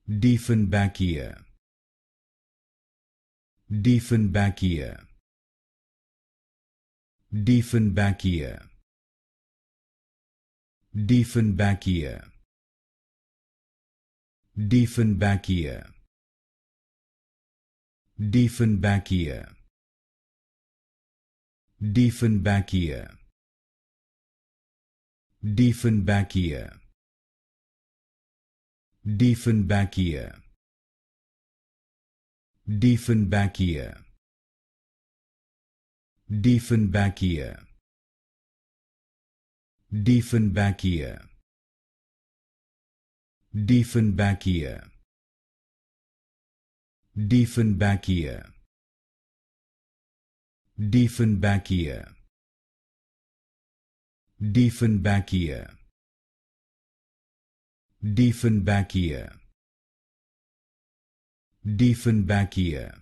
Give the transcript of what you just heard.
Dieffenbachia, Dieffenbachia, Dieffenbachia, Dieffenbachia, Dieffenbachia, Dieffenbachia, Dieffenbachia, Dieffenbachia, Dieffenbachia, Dieffenbachia, Dieffenbachia, Dieffenbachia, Dieffenbachia, Dieffenbachia, Dieffenbachia, Dieffenbachia, Dieffenbachia, Dieffenbachia,